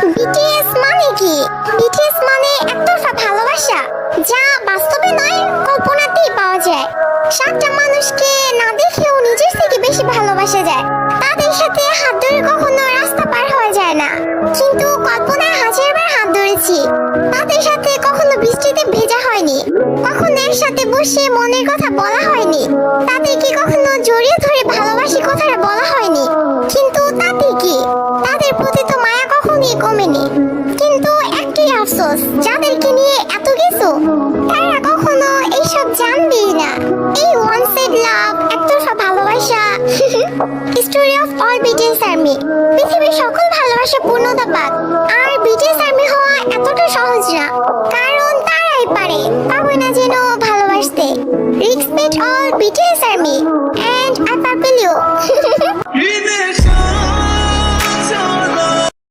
BTS মানে কি? BTS মানে একতরফা ভালোবাসা, যা বাস্তবে নয় কল্পনাতেই পাওয়া যায়। সাতটা মানুষকে না দেখেও নিজের থেকে বেশি ভালোবাসা যায়। তাদের সাথে হাত ধরে কখনো রাস্তা পার হওয়া যায় না, কিন্তু কল্পনায় হাজারবার হাত ধরেছি। তাদের সাথে কখনো বৃষ্টিতে ভেজা হয়নি, কখনো একসাথে বসে মনের কথা বলা হয়নি, তাদেরকে কখনো জড়িয়ে ধরে ভালোবাসি কথাটা বলা হয়নি। কিন্তু তাতে কি, তাদের প্রতি তো মায়া কখনোই কমেনি। কিন্তু একটাই আফসোস, যাদেরকে নিয়ে এত কিছু, তারা কখনো এইসব জানবেই না। এই ওয়ান সাইড লাভ, একতরফা ভালোবাসা। Story of all BTS army. পৃথিবীর সকল ভালোবাসা পূর্ণতা পাক।